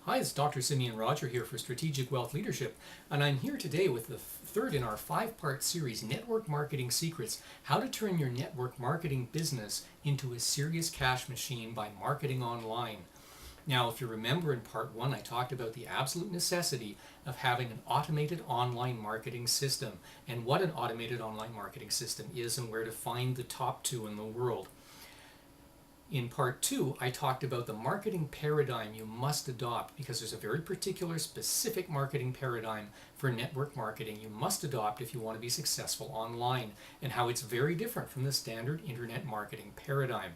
Hi, it's Dr. Simeon Roger here for Strategic Wealth Leadership, and I'm here today with the third in our five-part series, Network Marketing Secrets, how to turn your network marketing business into a serious cash machine by marketing online. Now, if you remember in part one, I talked about the absolute necessity of having an automated online marketing system and what an automated online marketing system is and where to find the top two in the world. In part two, I talked about the marketing paradigm you must adopt because there's a very particular specific marketing paradigm for network marketing you must adopt if you want to be successful online and how it's very different from the standard internet marketing paradigm.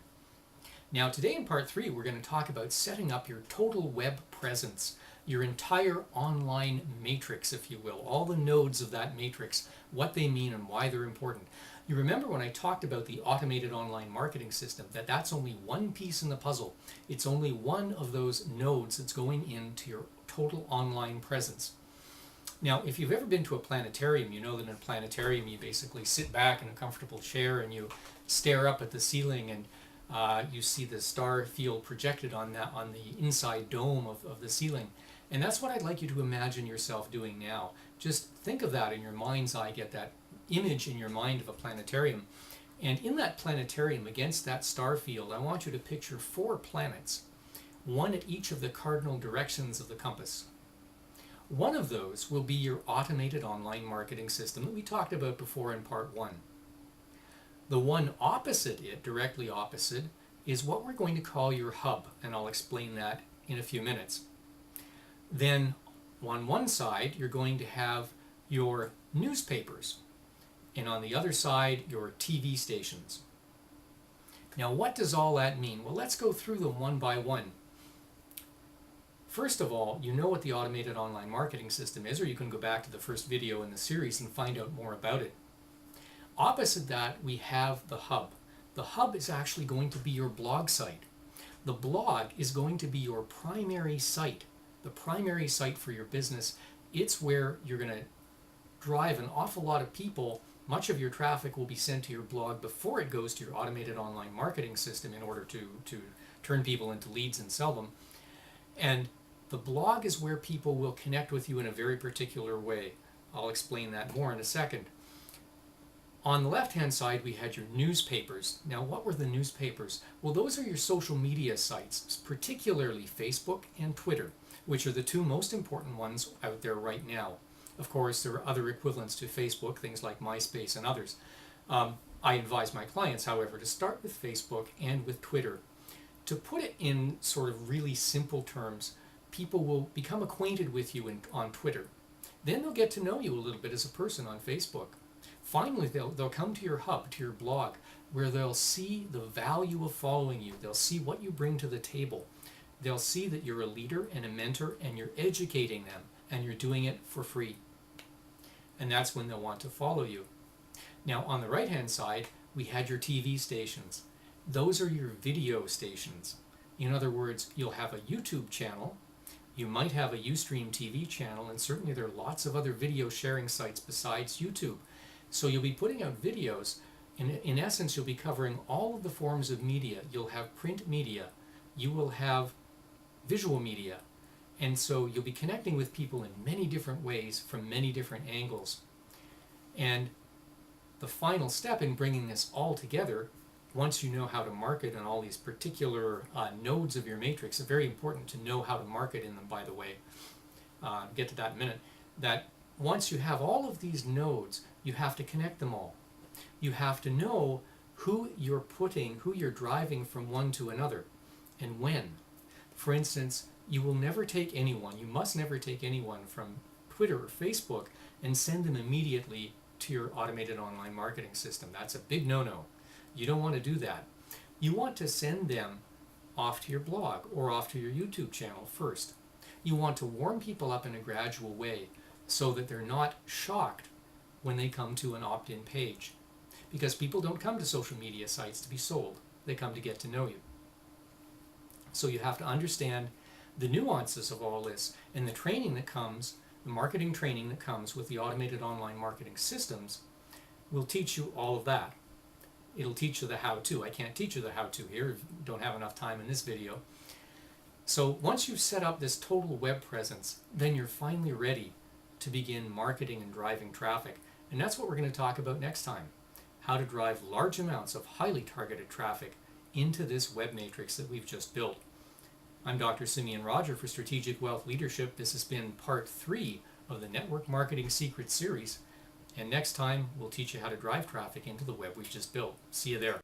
Now today in part three, we're going to talk about setting up your total web presence, your entire online matrix, if you will, all the nodes of that matrix, what they mean and why they're important. You remember when I talked about the automated online marketing system, that's only one piece in the puzzle. It's only one of those nodes that's going into your total online presence. Now, if you've ever been to a planetarium, you know that in a planetarium you basically sit back in a comfortable chair and you stare up at the ceiling and you see the star field projected on the inside dome of the ceiling. And that's what I'd like you to imagine yourself doing now. Just think of that in your mind's eye, get that image in your mind of a planetarium. And in that planetarium, against that star field, I want you to picture 4 planets, one at each of the cardinal directions of the compass. One of those will be your automated online marketing system that we talked about before in part 1. The one opposite it, directly opposite, is what we're going to call your hub, and I'll explain that in a few minutes. Then on one side, you're going to have your newspapers, and on the other side, your TV stations. Now, what does all that mean? Well, let's go through them one by one. First of all, you know what the automated online marketing system is, or you can go back to the first video in the series and find out more about it. Opposite that, we have the hub. The hub is actually going to be your blog site. The blog is going to be your primary site, the primary site for your business. It's where you're going to drive an awful lot of people. Much of your traffic will be sent to your blog before it goes to your automated online marketing system in order to turn people into leads and sell them. And the blog is where people will connect with you in a very particular way. I'll explain that more in a second. On the left-hand side, we had your newspapers. Now, what were the newspapers? Well, those are your social media sites, particularly Facebook and Twitter, which are the 2 most important ones out there right now. Of course, there are other equivalents to Facebook, things like MySpace and others. I advise my clients, however, to start with Facebook and with Twitter. To put it in sort of really simple terms, people will become acquainted with you on Twitter. Then they'll get to know you a little bit as a person on Facebook. Finally, they'll come to your hub, to your blog, where they'll see the value of following you. They'll see what you bring to the table. They'll see that you're a leader and a mentor and you're educating them and you're doing it for free. And that's when they'll want to follow you. Now, on the right-hand side, we had your TV stations. Those are your video stations. In other words, you'll have a YouTube channel. You might have a Ustream TV channel, and certainly there are lots of other video sharing sites besides YouTube. So you'll be putting out videos. In essence, you'll be covering all of the forms of media. You'll have print media. You will have visual media. And so you'll be connecting with people in many different ways from many different angles. And the final step in bringing this all together, once you know how to market in all these particular nodes of your matrix, it's very important to know how to market in them, by the way. Get to that in a minute. That once you have all of these nodes, you have to connect them all. You have to know who you're driving from one to another, and when. For instance, you must never take anyone from Twitter or Facebook and send them immediately to your automated online marketing system. That's a big no-no. You don't want to do that. You want to send them off to your blog or off to your YouTube channel first. You want to warm people up in a gradual way so that they're not shocked when they come to an opt-in page. Because people don't come to social media sites to be sold. They come to get to know you. So you have to understand the nuances of all this, and the training that comes, the marketing training that comes with the automated online marketing systems will teach you all of that. It'll teach you the how-to. I can't teach you the how-to here. Don't have enough time in this video. So once you've set up this total web presence, then you're finally ready to begin marketing and driving traffic. And that's what we're going to talk about next time. How to drive large amounts of highly targeted traffic into this web matrix that we've just built. I'm Dr. Simeon Roger for Strategic Wealth Leadership. This has been part 3 of the Network Marketing Secrets series. And next time, we'll teach you how to drive traffic into the web we've just built. See you there.